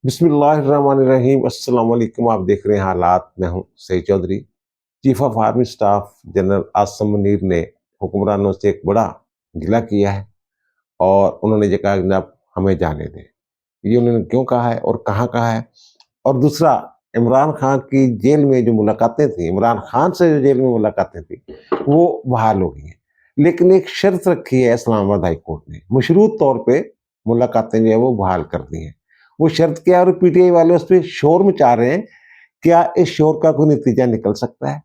बिस्मिल्लाहिर्रहमानिर्रहीम। अस्सलाम वालेकुम। आप देख रहे हैं हालात। मैं हूं Saeed Chaudhry. Chief of army staff general Asim Munir ने हुक्मरानों से एक बड़ा गिला किया है और उन्होंने ये कहा कि जनाब हमें जाने दें। ये उन्होंने क्यों कहा है और कहाँ कहा है? और दूसरा, इमरान खान की जेल में जो मुलाकातें थी, इमरान खान से जो जेल में मुलाकातें थी, वो बहाल हो गई हैं। लेकिन एक शर्त रखी है इस्लामाबाद हाई कोर्ट ने, मशरूत तौर पे मुलाकातें जो है वो बहाल कर दी हैं। वो शर्त क्या है और पीटीआई वाले उस पर शोर मचा रहे हैं। क्या इस शोर का कोई नतीजा निकल सकता है?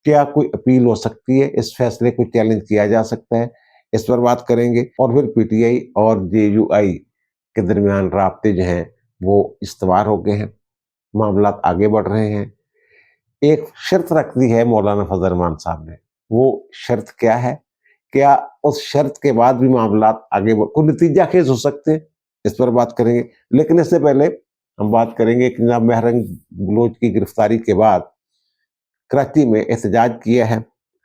क्या कोई अपील हो सकती है? इस फैसले को चैलेंज किया जा सकता है? इस पर बात करेंगे। और फिर पीटीआई और जेयूआई के दरमियान राब्ते जो हैं वो इस्तवार हो गए हैं, मामलात आगे बढ़ रहे हैं। एक शर्त रख दी है मौलाना फजल रहमान साहब ने। वो शर्त क्या है? क्या उस शर्त के बाद भी मामलात आगे कोई नतीजा खेज हो सकते हैं? इस पर बात करेंगे। लेकिन इससे पहले हम बात करेंगे कि जनाब महरंग बलोच की गिरफ्तारी के बाद कराची में एहतजाज किया है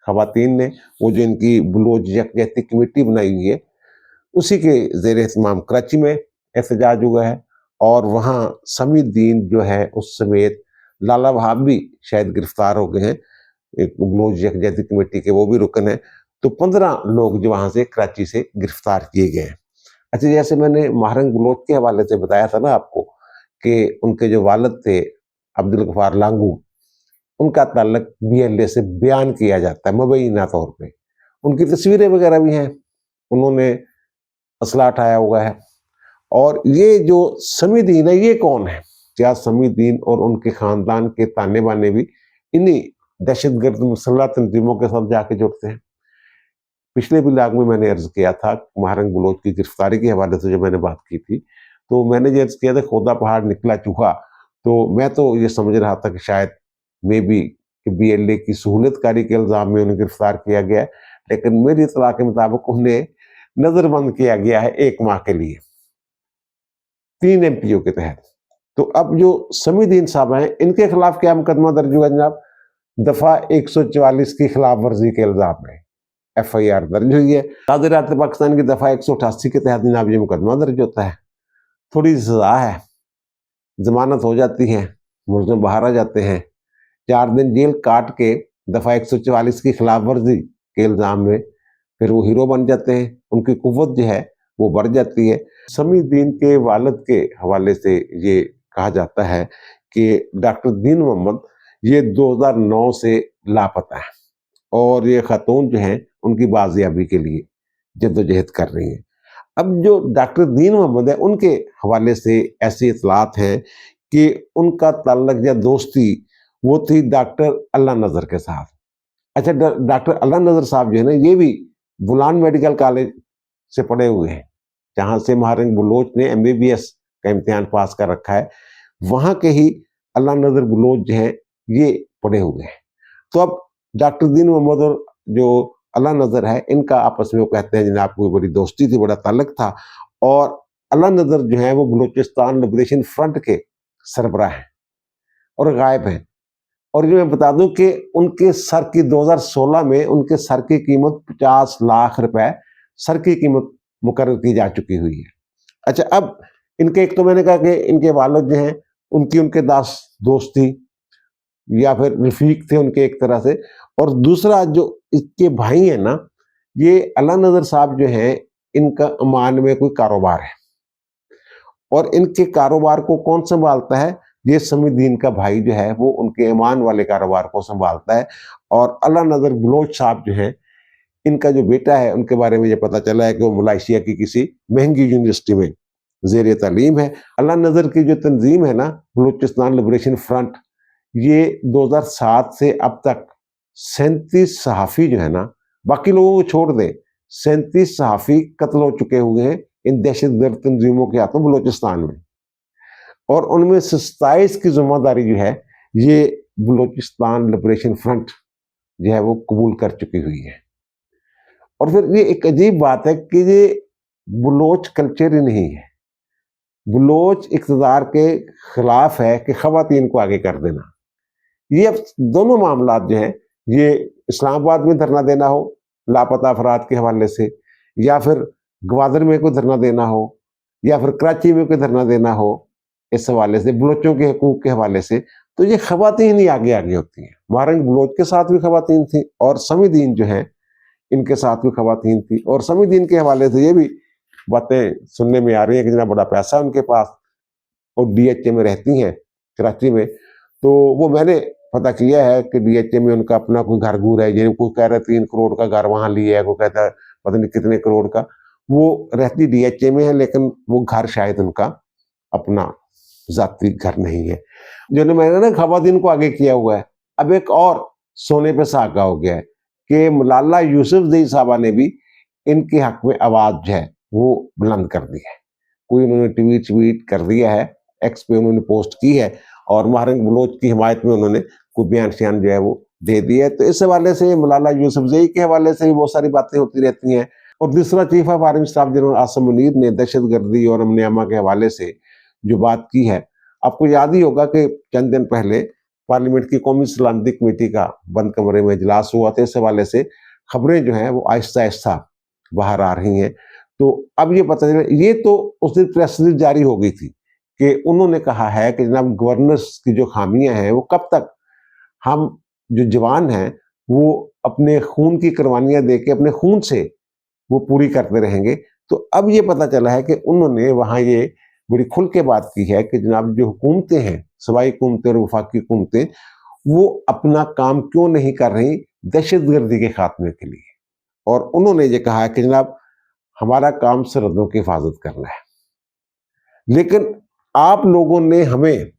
खवातीन ने। वो जो इनकी बलोच यकजहती कमेटी बनाई हुई है, उसी के जेर एहतमाम कराची में एहतजाज हुआ है। और वहाँ समीउद्दीन जो है उस समेत लाला वहाब भी शायद गिरफ्तार हो गए हैं, एक बलोच यकजहती कमेटी के वो भी रुकन है। तो 15 लोग जो वहाँ से कराची से गिरफ्तार किए गए हैं। अच्छा, जैसे मैंने महरंग बलोच के हवाले से बताया था ना आपको कि उनके जो वालिद थे अब्दुल गफ्फार लांगू, उनका ताल्लुक बीएलए से बयान किया जाता है मुबैना तौर पे। उनकी तस्वीरें वगैरह भी हैं, उन्होंने असला उठाया हुआ है। और ये जो समीउद्दीन है, ये कौन है? क्या समीउद्दीन और उनके खानदान के ताने बाने भी इन्हीं दहशतगर्द मुसल्लह तंजीमों के साथ जाके जुड़ते हैं? पिछले ब्लॉग में मैंने अर्ज किया था महरंग बलोच की गिरफ्तारी के हवाले से, जो मैंने बात की थी, तो मैंने ये अर्ज किया था खोदा पहाड़ निकला चूहा। तो मैं तो ये समझ रहा था कि शायद मे बी बीएलए की सहूलतकारी के इल्जाम में उन्हें गिरफ्तार किया गया है। लेकिन मेरी इतला के मुताबिक उन्हें नजरबंद किया गया है 1 माह के लिए 3 एमपीओ के तहत। तो अब जो समीउद्दीन साहब हैं, इनके खिलाफ क्या मुकदमा दर्ज हुआ जनाब? दफा 144 की खिलाफ वर्जी के इल्जाम में एफआईआर दर्ज हुई है। ताज़ात पाकिस्तान की दफा 188 के तहत जनाब ये मुकदमा दर्ज होता है। थोड़ी सजा है, जमानत हो जाती है, मुलजिम बाहर आ जाते हैं, 4 दिन जेल काट के दफा 144 की खिलाफ वर्जी के इल्जाम में फिर वो हीरो बन जाते हैं। उनकी कुव्वत जो है वो बढ़ जाती है। समीउद्दीन के वालिद के हवाले से ये कहा जाता है कि डॉक्टर दीन मोहम्मद ये 2009 से लापता है और ये खातून जो है उनकी बाजियाबी के लिए जद्दोजहद कर रही हैं। अब जो डॉक्टर दीन मोहम्मद है, उनके हवाले से ऐसी इतलात हैं कि उनका ताल्लुक या दोस्ती वो थी डॉक्टर अल्लाह नज़र के साथ। अच्छा, डॉक्टर अल्लाह नज़र साहब जो है ना, ये भी बुलान मेडिकल कॉलेज से पढ़े हुए हैं, जहाँ से महरंग बलोच ने एमबीबीएस का इम्तिहान पास कर रखा है। वहाँ के ही अल्लाह नज़र बलोच जो है ये पढ़े हुए हैं। तो अब डॉक्टर दीन मोहम्मद और जो अल्लाह नज़र है, इनका आपस में वो कहते हैं जनाब कोई बड़ी दोस्ती थी, बड़ा ताल्लुक था। और अल्लाह नज़र जो है वो बलूचिस्तान लिबरेशन फ्रंट के सरबराह हैं और गायब हैं। और ये मैं बता दूं कि उनके सर की 2016 में उनके सर की कीमत 50 लाख रुपए सर की कीमत मुकर्रर की जा चुकी हुई है। अच्छा, अब इनके एक तो मैंने कहा कि इनके वालिद जो हैं उनकी उनके दास दोस्ती या फिर रफीक थे उनके एक तरह से। और दूसरा जो इसके भाई हैं ना, ये अल्लाह नज़र साहब जो हैं, इनका ओमान में कोई कारोबार है और इनके कारोबार को कौन संभालता है? ये समीउद्दीन का भाई जो है वो उनके ईमान वाले कारोबार को संभालता है। और अल्लाह नज़र बलोच साहब जो हैं, इनका जो बेटा है, उनके बारे में ये पता चला है कि वो मलेशिया की किसी महंगी यूनिवर्सिटी में जेर तालीम है। अल्लाह नज़र की जो तंजीम है ना, बलूचिस्तान लिबरेशन फ्रंट, ये 2007 से अब तक 37 सहाफ़ी जो है ना, बाकी लोगों को छोड़ दें, 37 सहाफ़ी कत्ल हो चुके हुए हैं इन दहशतगर्द तंजीमों के हाथों बलूचिस्तान में। और उनमें से 27 की जिम्मेदारी जो है ये बलूचिस्तान लिबरेशन फ्रंट जो है वो कबूल कर चुकी हुई है। और फिर ये एक अजीब बात है कि ये बलोच कल्चर ही नहीं है, बलोच इक़्तिदार के खिलाफ है कि ख़वातीन को आगे कर देना। ये अब दोनों मामलात जो हैं, ये इस्लामाबाद में धरना देना हो लापता अफराद के हवाले से, या फिर ग्वादर में कोई धरना देना हो, या फिर कराची में कोई धरना देना हो, इस हवाले से, बलोचों के हकूक के हवाले से, तो ये खवातीन ही आगे आगे होती हैं। महारंग बलोच के साथ भी खवातीन थी और समीदीन जो है इनके साथ भी खवातीन थी। और समीदीन के हवाले से ये भी बातें सुनने में आ रही है कि इतना बड़ा पैसा है उनके पास और डीएचए में रहती हैं कराची में। तो वो मैंने पता किया है कि डीएचए में उनका अपना कोई घर घूर है, जिन्हें कोई कह रहा है 3 करोड़ का घर वहां लिया है, कोई कहता है पता नहीं कितने करोड़ का। वो रहती डीएचए में है लेकिन वो घर शायद उनका अपना जाती घर नहीं है। जो मैंने ना खवातीन को आगे किया हुआ है। अब एक और सोने पे सुहागा हो गया है कि मलाला यूसुफजई साहबा ने भी इनके हक में आवाज जो है वो बुलंद कर दी है। कोई उन्होंने ट्वीट कर दिया है, एक्स पे उन्होंने पोस्ट की है और महारंग बलोच की हिमायत में उन्होंने कोई बयान श्यान जो है वो दे दिया है। तो इस हवाले से मलाला यूसुफजई के हवाले से भी बहुत सारी बातें होती रहती हैं। और दूसरा chief of army staff general Asim Munir ने दहशतगर्दी और अमन अमा के हवाले से जो बात की है, आपको याद ही होगा कि चंद दिन पहले पार्लियामेंट की कौमी सलामती कमेटी का बंद कमरे में इजलास हुआ था। इस हवाले से खबरें जो हैं वो आहिस्ता आहिस्ता बाहर आ रही हैं। तो अब ये पता चला, ये तो उस दिन प्रेस रिलीज जारी हो गई थी कि उन्होंने कहा है कि जनाब गवर्नर्स की जो खामियां हैं वो कब तक हम जो जवान हैं वो अपने खून की कुर्बानियां दे के अपने खून से वो पूरी करते रहेंगे। तो अब ये पता चला है कि उन्होंने वहां ये बड़ी खुल के बात की है कि जनाब जो हुकूमतें हैं, सूबाई हुकूमतें और वफाकी हुकूमतें, वो अपना काम क्यों नहीं कर रही दहशतगर्दी के खात्मे के लिए। और उन्होंने ये कहा है कि जनाब हमारा काम सरहदों की हिफाजत करना है, लेकिन आप लोगों ने हमें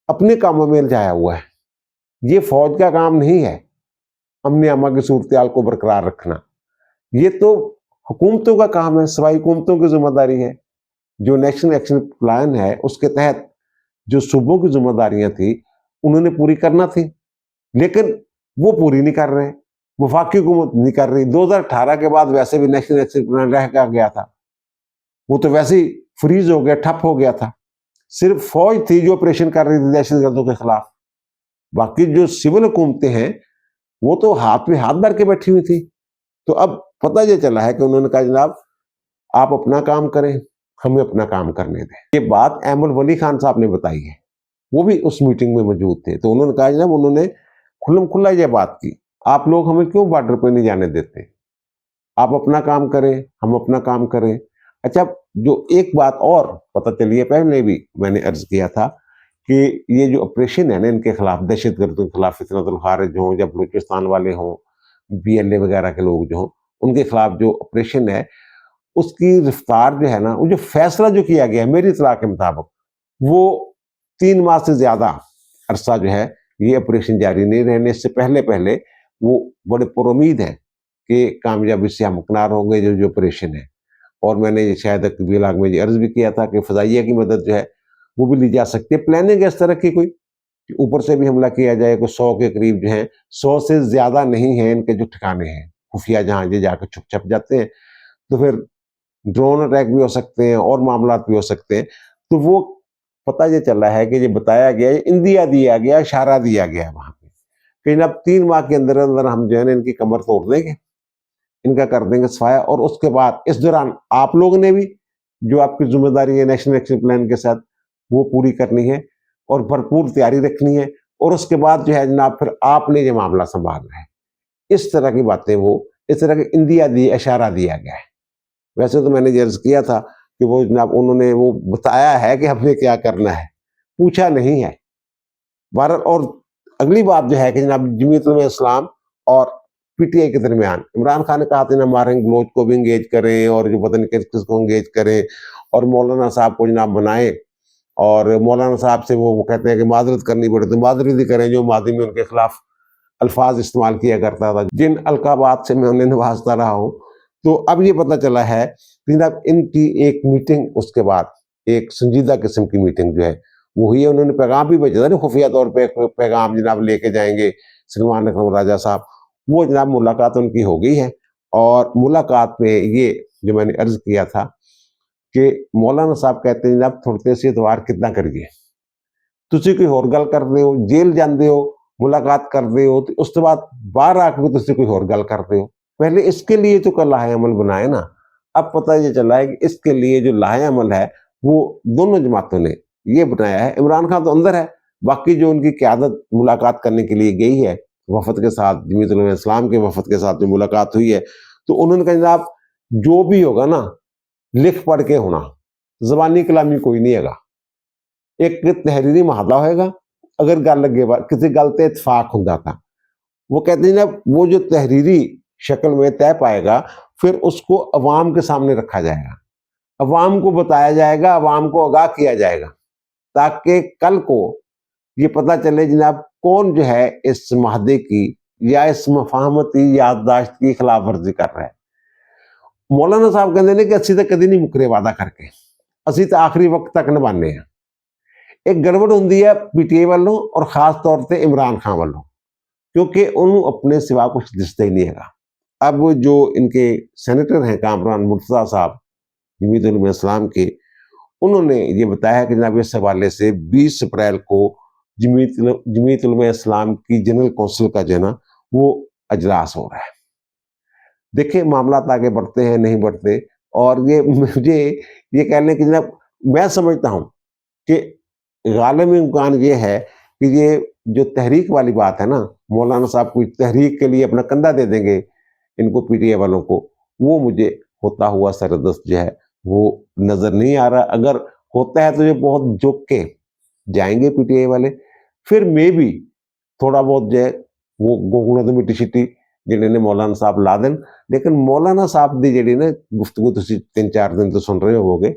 अपने कामों में लजाया हुआ है। ये फौज का काम नहीं है अमन अमा की सूरत को बरकरार रखना, ये तो हुकूमतों का काम है, सूबाई हुकूमतों की जिम्मेदारी है। जो नेशनल एक्शन प्लान है उसके तहत जो सूबों की जिम्मेदारियां थी उन्होंने पूरी करना थी, लेकिन वो पूरी नहीं कर रहे, वफाकी हुकूमत नहीं कर रही। 2018 के बाद वैसे भी नेशनल एक्शन प्लान रह गया था, वो तो वैसे ही फ्रीज हो गया, ठप हो गया था। सिर्फ फौज थी जो ऑपरेशन कर रही थी दहशतगर्दों के खिलाफ, बाकी जो सिविल हुकूमतें हैं वो तो हाथ में हाथ धर के बैठी हुई थी। तो अब पता ये चला है कि उन्होंने कहा जनाब आप अपना काम करें, हमें अपना काम करने दें। ये बात अहमद वली खान साहब ने बताई है, वो भी उस मीटिंग में मौजूद थे। तो उन्होंने कहा जनाब, उन्होंने खुल्लम खुल्ला ये बात की, आप लोग हमें क्यों बॉर्डर पे नहीं जाने देते, आप अपना काम करें, हम अपना काम करें। अच्छा, जो एक बात और पता चली है, पहले भी मैंने अर्ज किया था कि ये जो ऑपरेशन है ना इनके खिलाफ, दहशतगर्दों के खिलाफ, फितनतुल खारिज हों या बलूचिस्तान वाले हों, BLA वगैरह के लोग जो हों, उनके खिलाफ जो ऑपरेशन है उसकी रफ्तार जो है ना, वो जो फैसला जो किया गया है मेरी इत्तला के मुताबिक, वो 3 माह से ज्यादा अरसा जो है ये ऑपरेशन जारी नहीं रहने से पहले पहले वो बड़े पुरुमीद है कि कामयाबी से हमकिनार होंगे जो ऑपरेशन है। और मैंने शायद कबीलाग में ये अर्ज भी किया था कि फजाइया की मदद जो है वो भी ली जा सकती है। प्लानिंग इस तरह की कोई ऊपर से भी हमला किया जाए, कोई 100 के करीब जो है, 100 से ज्यादा नहीं है इनके जो ठिकाने हैं खुफिया, जहां ये जाकर छुप छप जाते हैं। तो फिर ड्रोन अटैक भी हो सकते हैं और मामला भी हो सकते हैं। तो वो पता ये चला है कि ये बताया गया, इंदिया दिया गया, इशारा दिया गया वहां पे कि अब 3 माह के अंदर अंदर हम जो है ना इनकी कमर तोड़ देंगे, इनका कर देंगे सफाया। और उसके बाद इस दौरान आप लोगों ने भी जो आपकी जिम्मेदारी है नेशनल एक्शन प्लान के साथ वो पूरी करनी है और भरपूर तैयारी रखनी है। और उसके बाद जो है जनाब फिर आपने ये मामला संभालना है। इस तरह की बातें, वो इस तरह के इंदिया दिए, इशारा दिया गया है। वैसे तो मैंने अर्ज किया था कि वो जनाब उन्होंने वो बताया है कि हमने क्या करना है, पूछा नहीं है भारत। और अगली बात जो है कि जनाब जमीयत उलमा इस्लाम और PTI के दरमियान इमरान खान ने कहा था ना मारेंग बलोच को भी इंगेज करें और जो पता नहीं किस किस को इंगेज करें और मौलाना साहब को जनाब बनाए। और मौलाना साहब से वो कहते हैं कि माजरत करनी पड़े तो माजरत ही करें, जो माजी में उनके खिलाफ अल्फाज इस्तेमाल किया करता था, जिन अलकाबात से मैं उन्हें नवाजता रहा हूँ। तो अब ये पता चला है कि जनाब इनकी एक मीटिंग, उसके बाद एक संजीदा किस्म की मीटिंग जो है वो हुई है। उन्होंने पैगाम भी भेजा था ना खुफिया तौर पे, पैगाम जनाब लेके जाएंगे सलमान अकरम राजा साहब। वो जनाब मुलाकात उनकी हो गई है। और मुलाकात में ये जो मैंने अर्ज किया था कि मौलाना साहब कहते हैं जनाब थोड़े से इतवार कितना करिए, तुसी कोई होर गल करते हो, जेल जाते हो, मुलाकात करते हो, तो उसके बाद बाहर आके तुसी कोई होर गल करते हो। पहले इसके लिए तो लाहे अमल बनाए ना। अब पता ये चला है कि इसके लिए जो लाहे अमल है वो दोनों जमातों ने ये बनाया है। इमरान खान तो अंदर है, बाकी जो उनकी क़यादत मुलाकात करने के लिए गई है वफ़द के साथ, जमीयत उलमा इस्लाम के वफ़द के साथ जो मुलाकात हुई है, तो उन्होंने कहा जनाब जो भी होगा ना लिख पढ़ के होना, ज़बानी कलामी कोई नहीं हैगा, एक तहरीरी मुहावरा होएगा, अगर गल लगे किसी गल ते इतफाक हुंदा था। वो कहते हैं ना वो जो तहरीरी शक्ल में तय पाएगा फिर उसको अवाम के सामने रखा जाएगा, अवाम को बताया जाएगा, अवाम को आगाह किया जाएगा, ताकि कल को ये पता चले जनाब कौन जो है इस माहदे की या इस मफाहमती याददाश्त की खिलाफ वर्जी कर रहा है। मौलाना साहब कहते हैं कि असी तो कभी नहीं मुकरे वादा करके, असी तो आखिरी वक्त तक निभाने हैं। एक गड़बड़ होंगी है पीटीआई वालों और खास तौर पर इमरान खान वालों, क्योंकि उन्होंने अपने सिवा कुछ दिसता ही नहीं है। अब जो इनके सेनेटर हैं कामरान मुर्तज़ा साहब जमीयत उलमा इस्लाम के, उन्होंने ये बताया कि जनाब इस हवाले से 20 अप्रैल को जमीयत उलमा इस्लाम की जनरल कौंसिल का जो है ना वो अजलास हो रहा है। देखिए मामला आगे बढ़ते हैं नहीं बढ़ते, और ये मुझे ये कह लें कि जनाब मैं समझता हूँ कि गालिब इम्कान ये है कि ये जो तहरीक वाली बात है ना, मौलाना साहब कोई तहरीक के लिए अपना कंधा दे देंगे इनको पीटीआई वालों को, वो मुझे होता हुआ सरदस्त जो है वो नजर नहीं आ रहा। अगर होता है तो ये बहुत झुक के जाएंगे पीटीआई वाले, फिर मे भी थोड़ा बहुत जो है वो गोगुना तो मिट्टी शिट्टी जिन्हें ने मौलाना साहब ला देन। लेकिन मौलाना साहब की जी ना गुफ्तगू तुम 3-4 दिन तो सुन रहे होगे,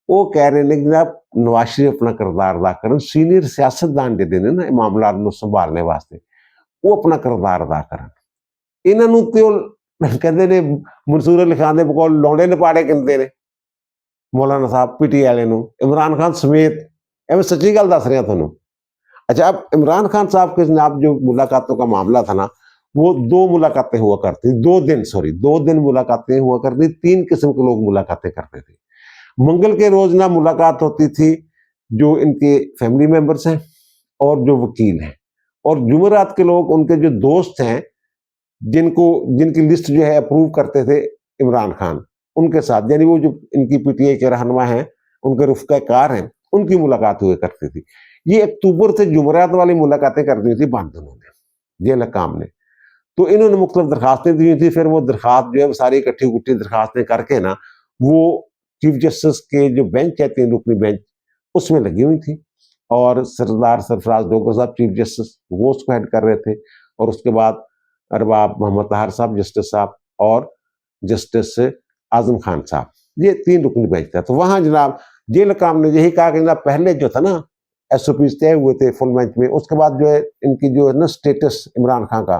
वो कह रहे हैं कि जनाब नवाज शरीफ अपना किरदार अदा करन, सीनियर सियासतदान जिहड़े ने ना मामला नूं संभालने वास्ते वो अपना किरदार अदा करन। इन्हों तो कहते ने मंसूर अली खान के बकौल लौंडे नपाड़े कहते हैं मौलाना साहब पीटीआई वाले नूं, इमरान खान समेत। मैं सच्ची गल दस रहा थोनों। अच्छा, अब इमरान खान साहब के जनाब जो मुलाकातों का मामला था ना, वो 2 मुलाकातें हुआ करती, 2 दिन मुलाकातें हुआ करती, 3 किस्म के लोग मुलाकातें करते थे। मंगल के रोज ना मुलाकात होती थी जो इनके फैमिली मेंबर्स हैं और जो वकील हैं, और जुमेरात के लोग उनके जो दोस्त हैं जिनकी लिस्ट जो है अप्रूव करते थे इमरान खान, उनके साथ, यानी वो जो इनकी पीटीआई के रहनुमा हैं, उनके रुफ़क़ा कार हैं, उनकी मुलाकात हुआ करती थी। ये अक्टूबर से जुमेरात वाली मुलाकातें कर दी थी बंद उन्होंने, जेल हकाम ने। तो इन्होंने मुख्तलिफ दरखास्तें दी थी, फिर वो दरखास्त जो है सारी इकट्ठी दरखास्तें करके ना वो चीफ जस्टिस के जो बेंच है 3 रुकनी बेंच, उसमें लगी हुई थी, और सरदार सरफराज डोगर साहब चीफ जस्टिस वो उसको हेड कर रहे थे, और उसके बाद अरबाब मोहम्मद ताहर साहब जस्टिस साहब और जस्टिस आजम खान साहब, ये 3 रुकनी बेंच था। तो वहाँ जनाब जेल हकाम ने यही कहा कि जनाब पहले जो था ना एसओपी तय हुए थे फुल बेंच में, उसके बाद जो है इनकी जो है ना स्टेटस इमरान खान का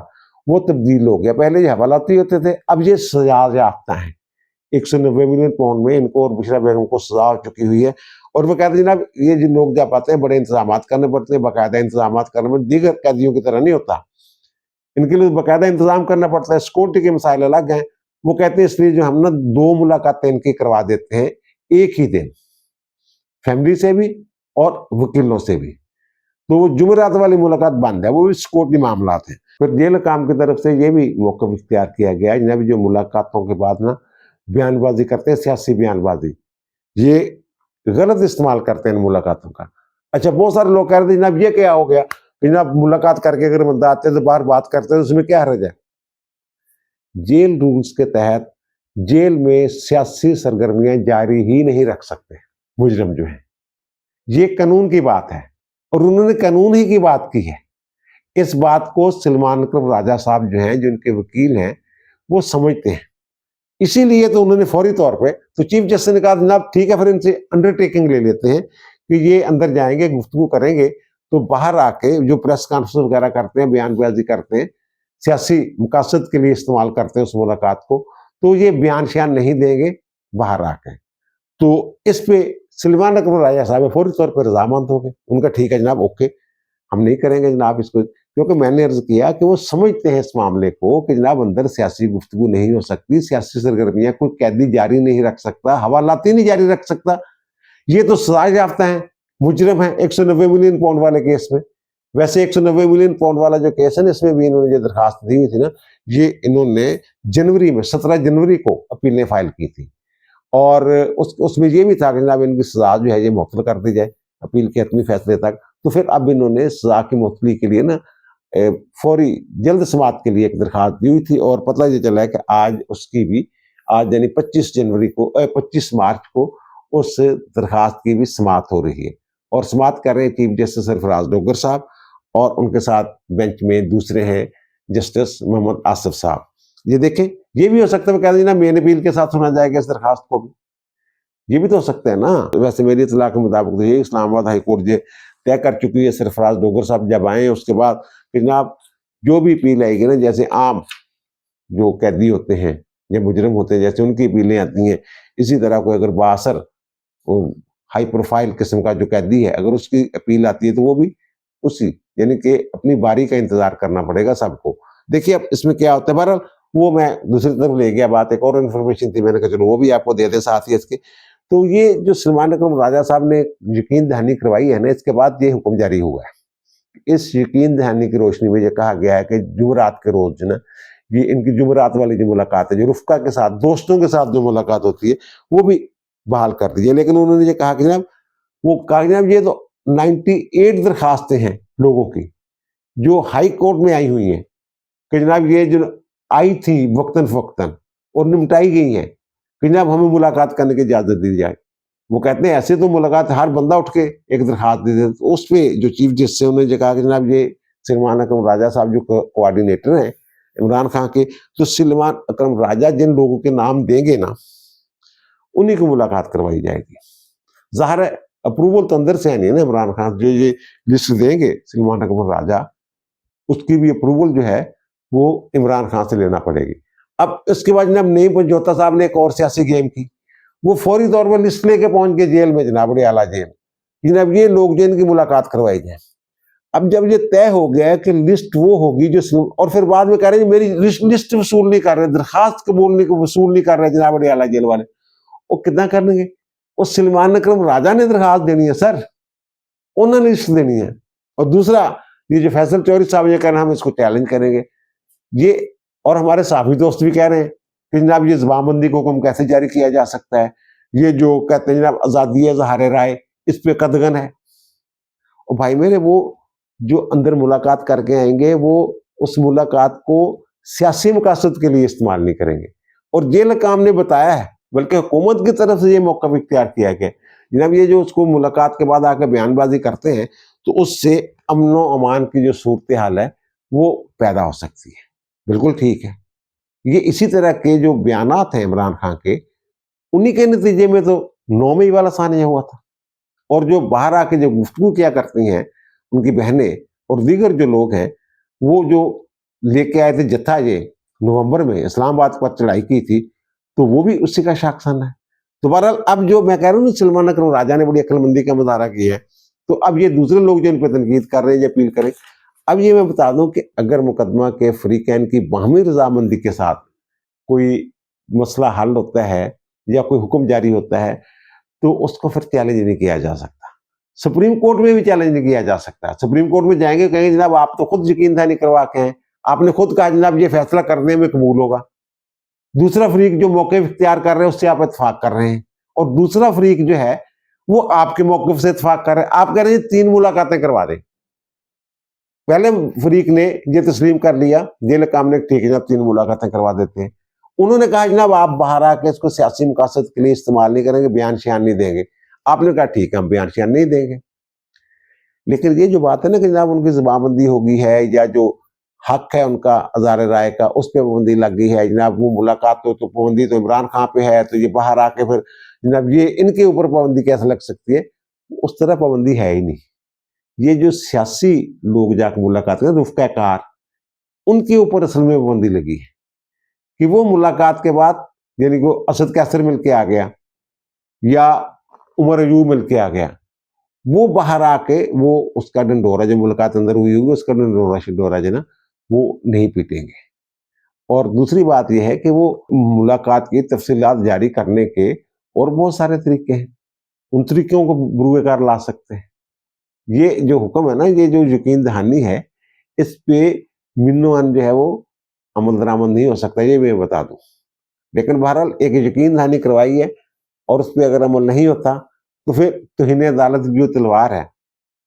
वो तब्दील हो गया। पहले ये हवालाती होते थे, अब ये सजा याफ्ता हैं। 190 मिलियन पाउंड में इनको और बुशरा बेगम को सजा हो चुकी हुई है, और वो कहते हैं जनाब ये जो लोग जा पाते हैं बड़े इंतजाम करने पड़ते हैं, बाकायदा इंतजाम करने में दीगर कैदियों की तरह नहीं होता, इनके लिए बाकायदा इंतजाम करना पड़ता है, सिक्योरिटी के मसाइल अलग हैं। वो कहते हैं इसलिए जो हम ना 2 मुलाकातें इनकी करवा देते हैं एक ही दिन, फैमिली से भी और वकीलों से भी। तो वो जुमेरात वाली मुलाकात बंद है, वो भी सिक्योरिटी मामला थे। फिर जेल काम की तरफ से ये भी मौक़िफ़ इख्तियार किया गया है, जनाब जो मुलाकातों के बाद ना बयानबाजी करते हैं, सियासी बयानबाजी, ये गलत इस्तेमाल करते हैं इन मुलाकातों का। अच्छा, बहुत सारे लोग कह रहे थे जनाब ये क्या हो गया, जनाब मुलाकात करके अगर बंदा आते तो बाहर बात करते तो उसमें क्या हर्ज है। जेल रूल्स के तहत जेल में सियासी सरगर्मियां जारी ही नहीं रख सकते मुजरिम जो है, ये कानून की बात है, और उन्होंने कानून ही की बात की है। इस बात को सलमान अकरम राजा साहब जो हैं, जो इनके वकील हैं, वो समझते हैं, इसीलिए तो उन्होंने फौरी तौर पे तो चीफ जस्टिस ने कहा जनाब ठीक है, फिर इनसे अंडरटेकिंग ले लेते हैं कि ये अंदर जाएंगे, गुफ्तगू करेंगे, तो बाहर आके जो प्रेस कॉन्फ्रेंस वगैरह करते हैं, बयानबाजी करते हैं, सियासी मकासद के लिए इस्तेमाल करते हैं उस मुलाकात को, तो ये बयान शयान नहीं देंगे बाहर आके। तो इस पे सलमान अकबर राजा साहब फौरी तौर पर रजामंद हो गए, उनका ठीक है जनाब, ओके हम नहीं करेंगे जनाब इसको, क्योंकि मैंने अर्ज किया कि वो समझते हैं इस मामले को कि जनाब अंदर सियासी गुफ्तगू नहीं हो सकती, सियासी सरगर्मियां कोई कैदी जारी नहीं रख सकता, हवालाती नहीं जारी रख सकता, ये तो सजा याफ्ता है, मुजरिम है 190 मिलियन पाउंड वाले केस में। वैसे 190 मिलियन पाउंड वाला जो केस है ना, इसमें भी इन्होंने जो दरखास्त दी हुई थी ना, ये इन्होंने जनवरी में 17 जनवरी को अपीलें फाइल की थी, और उसमें ये भी था कि जनाब इनकी सजा जो है ये मुअत्तल कर दी जाए अपील के हतमी फैसले तक। तो फिर अब इन्होंने सजा की मुअत्तली के लिए ना फौरी जल्द समाअत के लिए एक दरखास्त दी हुई थी, और पता ये चला है कि आज उसकी भी, आज यानी 25 जनवरी को 25 मार्च को उस दरखास्त की भी समाअत हो रही है। और समाअत कर रहे हैं चीफ जस्टिस सरफराज डोगर साहब, और उनके साथ बेंच में दूसरे हैं जस्टिस मोहम्मद आसिफ साहब। ये देखें, ये भी हो सकता है कह दें ना मेन अपील के साथ सुना जाएगा इस दरखास्त को भी, ये भी तो हो सकता है ना। वैसे मेरी इतला के मुताबिक तो ये इस्लामाबाद हाई कोर्ट ये तय कर चुकी है, सरफराज डोगर साहब जब आए उसके बाद कि जनाब जो भी अपील आएगी ना, जैसे आम जो कैदी होते हैं या मुजरिम होते हैं जैसे उनकी अपीलें आती हैं, इसी तरह कोई अगर बासर हाई प्रोफाइल किस्म का जो कैदी है अगर उसकी अपील आती है तो वो भी उसी यानी कि अपनी बारी का इंतजार करना पड़ेगा सबको। देखिए अब इसमें क्या होता है, बहरहाल वो मैं दूसरी तरफ ले गया बात, एक और इन्फॉर्मेशन थी, मैंने कहा चलो वो भी आपको दे दे साथ ही इसके। तो ये जो सलमान अकरम राजा साहब ने यकीन दहानी करवाई है ना, इसके बाद ये हुक्म जारी हुआ है। इस यकीन दहानी की रोशनी में ये कहा गया है कि जुमेरात के रोज ना, ये इनकी जुमेरात वाली जो मुलाकात है, जो रुफ़का के साथ दोस्तों के साथ जो मुलाकात होती है वो भी बहाल कर दीजिए। लेकिन उन्होंने ये कहा कि जनाब वो कहा कि जनाब ये तो 98 दरखास्तें हैं लोगों की जो हाई कोर्ट में आई हुई हैं कि जनाब ये जो आई थी वक्तन फक्तन और निपटाई गई हैं कि जनाब हमें मुलाकात करने की इजाजत दी जाए। वो कहते हैं ऐसे तो मुलाकात हर बंदा उठ के एक दरखास्त दे दे, तो उस पे जो चीफ जस्टिस है उन्होंने कहा कि जनाब ये सलमान अकरम राजा साहब जो कोऑर्डिनेटर हैं इमरान खान के, तो सलमान अकरम राजा जिन लोगों के नाम देंगे ना उन्हीं की मुलाकात करवाई जाएगी। ज़ाहिर है अप्रूवल तो अंदर से है नहीं ना, इमरान खान जो ये लिस्ट देंगे सलमान अकरम राजा, उसकी भी अप्रूवल जो है वो इमरान खान से लेना पड़ेगी। अब इसके बाद जनाब नईम पंजोता साहब ने एक और सियासी गेम की, वो फौरी तौर पर लिस्ट लेके पहुंच गए जेल में, जनाब बड़े आला जेल, जनाब ये लोग जो इनकी मुलाकात करवाई जाए। अब जब ये तय हो गया कि लिस्ट वो होगी जो, और फिर बाद में कह रहे हैं मेरी लिस्ट वसूल नहीं कर रहे, दरखास्त कबूलने को वसूल नहीं कर रहे जनाब बड़े आला जेल वाले, वो कितना करेंगे? वो सलमान अकरम राजा ने दरखास्त देनी है सर, उन्होंने लिस्ट देनी है। और दूसरा ये जो फैसल चौधरी साहब ये कह रहे हैं हम इसको चैलेंज करेंगे, ये और हमारे साफी दोस्त भी कह रहे हैं कि जनाब ये जबानबंदी को हुक्म कैसे जारी किया जा सकता है, ये जो कहते हैं जनाब आज़ादी है ज़हार राय इस पे कदगन है। और भाई मेरे वो जो अंदर मुलाकात करके आएंगे वो उस मुलाकात को सियासी मकासद के लिए इस्तेमाल नहीं करेंगे। और जेल काम ने बताया है, बल्कि हुकूमत की तरफ से ये मौका भी इख्तियार किया गया जनाब ये जो उसको मुलाकात के बाद आकर बयानबाजी करते हैं तो उससे अमनो अमान की जो सूरत हाल है वो पैदा हो सकती है। बिल्कुल ठीक है, ये इसी तरह के जो बयानात हैं इमरान खान के, उन्हीं के नतीजे में तो 9 मई वाला सानिया हुआ था। और जो बाहर आके जो गुफ्तगू किया करती हैं उनकी बहनें और दीगर जो लोग हैं, वो जो लेके आए थे जत्था ये नवंबर में इस्लामाबाद पर चढ़ाई की थी, तो वो भी उसी का शाखसन है। तो बहरहाल अब जो मैं कह रहा हूँ सलमान अकरम राजा ने बड़ी अक्लमंदी का मुजाहरा किया है, तो अब ये दूसरे लोग जो इन पर तनकीद कर रहे हैं या अपील करें। अब ये मैं बता दूं कि अगर मुकदमा के फरीकैन की बाहमी रजामंदी के साथ कोई मसला हल होता है या कोई हुक्म जारी होता है तो उसको फिर चैलेंज नहीं किया जा सकता। सुप्रीम कोर्ट में भी चैलेंज नहीं किया जा सकता। सुप्रीम कोर्ट में जाएंगे कहेंगे जनाब आप तो खुद यकीन दहानी करवा के हैं, आपने खुद कहा जनाब ये फैसला करने में कबूल होगा। दूसरा फरीक जो मौके इख्तियार कर रहे हैं उससे आप इतफाक कर रहे हैं, और दूसरा फरीक जो है वो आपके मौकफ से इतफाक कर रहे हैं। आप कह रहे हैं 3 मुलाकातें करवा दें। पहले फरीक ने ये तस्लीम कर लिया जेल काम ने, ठीक है जनाब 3 मुलाकातें करवा देते हैं। उन्होंने कहा जनाब आप बाहर आके इसको सियासी मकासद के लिए इस्तेमाल नहीं करेंगे, बयान शयान नहीं देंगे। आपने कहा ठीक है हम बयान शयान नहीं देंगे। लेकिन ये जो बात है ना कि जनाब उनकी जबानबंदी हो गई है या जो हक है उनका अज़ार राय का उस पर पाबंदी लग गई है, जनाब वो मुलाकात तो पाबंदी तो इमरान खान पे है, तो ये बाहर आके फिर जनाब ये इनके ऊपर पाबंदी कैसे लग सकती है? उस तरह पाबंदी है ही नहीं। ये जो सियासी लोग जाकर मुलाकात करें रुफ़का कार, उनके ऊपर असल में पाबंदी लगी है कि वो मुलाकात के बाद यानी कि असद कैसर मिल के आ गया या उमर अयूब मिल के आ गया, वो बाहर आके वो उसका डंडोरा जो मुलाकात अंदर हुई होगी उसका डंडोरा शिंडोरा जो ना वो नहीं पीटेंगे। और दूसरी बात यह है कि वो मुलाकात की तफसीलात जारी करने के और बहुत सारे तरीके हैं, उन तरीकों को बरूए कार ला सकते हैं। ये जो हुक्म है ना, ये जो यकीन दहानी है, इस पे मिन्नो अन जो है वो अमल दरामद नहीं हो सकता, ये मैं बता दूं। लेकिन बहरहाल एक यकीन दहानी करवाई है और उस पर अगर अमल नहीं होता तो फिर तौहीन अदालत की जो तलवार है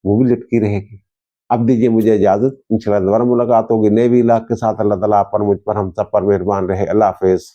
वो भी लटकी रहेगी। अब दीजिए मुझे इजाजत, इंशाल्लाह दोबारा मुलाकात होगी नए भी इलाके के साथ। अल्लाह ताला आप पर, मुझ पर, हम सब पर मेहरबान रहे। अल्लाह हाफिज।